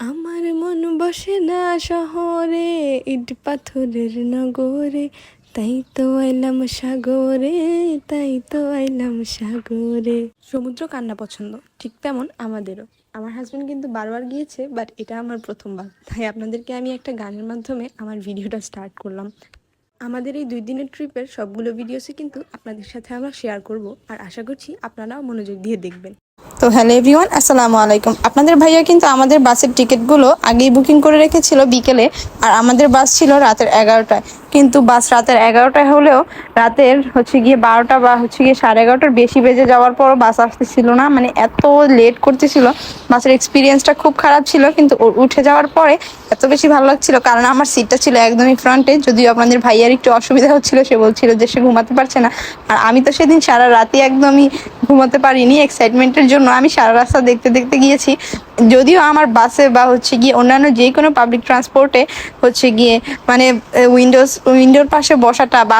আমার মন বসে না শহরে, ইট পাথরের নগরে, তাই তো আইলাম সাগরে, তাই তো আইলাম সাগরে। সমুদ্র কান্না পছন্দ, ঠিক তেমন আমাদেরও। আমার হাজব্যান্ড কিন্তু বারবার গিয়েছে, বাট এটা আমার প্রথমবার, তাই আপনাদেরকে আমি একটা গানের মাধ্যমে আমার ভিডিওটা স্টার্ট করলাম। আমাদের এই 2 দিনের ট্রিপের সবগুলো ভিডিওসই কিন্তু আপনাদের সাথে আমরা শেয়ার করব, আর আশা করছি আপনারাও মনোযোগ দিয়ে দেখবেন। তো হ্যালো এভরিওয়ান, আসসালামু আলাইকুম। আপনাদের ভাইয়া কিন্তু আমাদের বাসের টিকিটগুলো আগেই বুকিং করে রেখেছিল বিকেলে, আর আমাদের বাস ছিল রাতের 11টায়। কিন্তু বাস রাতের 11টায় হলেও রাতের গিয়ে 12টা বা 11:30টার বেশি বেজে যাওয়ার পরও বাস আসতেছিল না, মানে এত লেট করতেছিল। বাসের এক্সপিরিয়েন্সটা খুব খারাপ ছিল, কিন্তু উঠে যাওয়ার পরে এত বেশি ভালো লাগছিল, কারণ আমার সিটটা ছিল একদমই ফ্রন্টে। যদিও আপনাদের ভাইয়ার একটু অসুবিধা হচ্ছিল, সে বলছিল যে সে ঘুমাতে পারছে না। আর আমি তো সেদিন সারা রাতই একদমই ঘুমাতে পারিনি, এক্সাইটমেন্টের জন্য আমি সারা রাস্তা দেখতে দেখতে গিয়েছি। যদিও আমার বাসে বা গিয়ে অন্যান্য যে কোনো পাবলিক ট্রান্সপোর্টে গিয়ে মানে উইন্ডোর পাশে বসাটা বা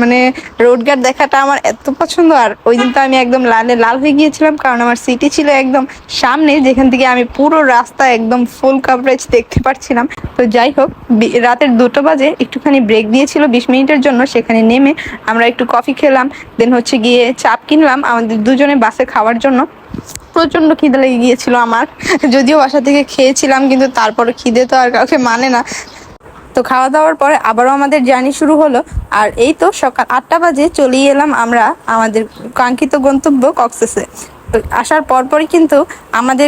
মানে রোড গার্ড দেখাটা আমার এত পছন্দ। আর ওই দিন তো আমি একদম লাল হয়ে গিয়েছিলাম, কারণ আমার সিটি ছিল একদম সামনে, যেখান থেকে আমি পুরো রাস্তা একদম ফুল কাভারেজ দেখতে পাচ্ছিলাম। তো যাই হোক, রাতের 2টা বাজে একটুখানি ব্রেক দিয়েছিল 20 মিনিটের জন্য। সেখানে নেমে আমরা একটু কফি খেলাম, দেন গিয়ে চাপ কিনলাম আমাদের দুজনে বাসে খাওয়ার জন্য। প্রচন্ড খিদে লেগে গিয়েছিল আমার, যদিও বাসা থেকে খেয়েছিলাম, কিন্তু তারপরে খিদে তো আর কাউকে মানে না। তো খাওয়া দাওয়ার পরে আবারও আমাদের জার্নি শুরু হলো। আর এই তো সকাল 8টা বাজে চলেই এলাম আমরা আমাদের কাঙ্ক্ষিত গন্তব্য কক্সেসে। আসার পরপরই কিন্তু আমাদের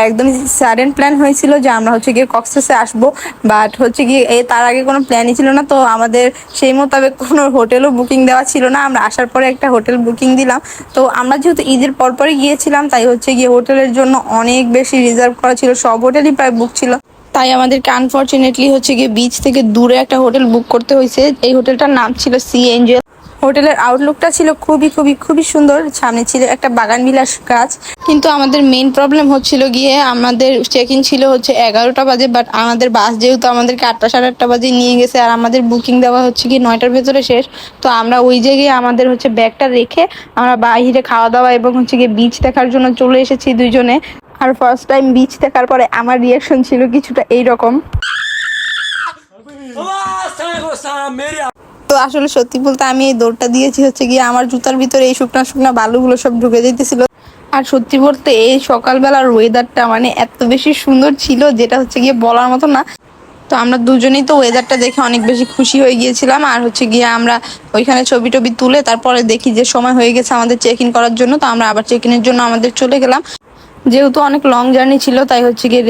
একদম সাডেন প্ল্যান হয়েছিল যে আমরা গিয়ে কক্সেসে আসবো, বাট গিয়ে তার আগে কোনো প্ল্যানই ছিল না। তো আমাদের সেই মোতাবেক কোনো হোটেলও বুকিং দেওয়া ছিল না। আমরা আসার পরে একটা হোটেল বুকিং দিলাম। তো আমরা যেহেতু ঈদের পরপরই গিয়েছিলাম, তাই গিয়ে হোটেলের জন্য অনেক বেশি রিজার্ভ করা ছিল, সব হোটেলই প্রায় বুক ছিল। তাই আমাদেরকে আনফরচুনেটলি গিয়ে বিচ থেকে দূরে একটা হোটেল বুক করতে হয়েছে। এই হোটেলটার নাম ছিল সি এঞ্জেল। হোটেলের আউটলুকটা ছিল খুবই খুবই খুবই সুন্দর, সামনে ছিল একটা বাগান বিলাস গাছ। কিন্তু আমাদের মেইন প্রবলেম গিয়ে আমাদের চেক ইন ছিল 11টা বাজে, বাট আমাদের বাস যেহেতু আমাদেরকে 8টা সাড়ে 8টা বাজে নিয়ে গেছে, আর আমাদের বুকিং দেওয়া গিয়ে 9টার ভেতরে শেষ। তো আমরা ওই জায়গায় আমাদের ব্যাগটা রেখে আমরা বাইরে খাওয়া দাওয়া এবং গিয়ে বিচ দেখার জন্য চলে এসেছি দুইজনে। আর ফার্স্ট টাইম বিচ দেখার পরে আমার রিয়াকশন ছিল কিছুটা এইরকম। তো আসলে সত্যি বলতে আমি এই দৌড়টা দিয়েছি গিয়ে আমার জুতার ভিতরে এই শুকনা শুকনা বালুগুলো সব ঢুকে যেতেছিল। আর সত্যি বলতে এই সকালবেলার ওয়েদারটা মানে এত বেশি সুন্দর ছিল, যেটা গিয়ে বলার মতো না। তো আমরা দুজনেই তো ওয়েদারটা দেখে অনেক বেশি খুশি হয়ে গিয়েছিলাম। আর গিয়ে আমরা ওইখানে ছবি টবি তুলে তারপরে দেখি যে সময় হয়ে গেছে আমাদের চেক ইন করার জন্য। তো আমরা আবার চেক ইনের জন্য আমাদের চলে গেলাম। যেহেতু অনেক লং জার্নি ছিল, তাই গিয়ে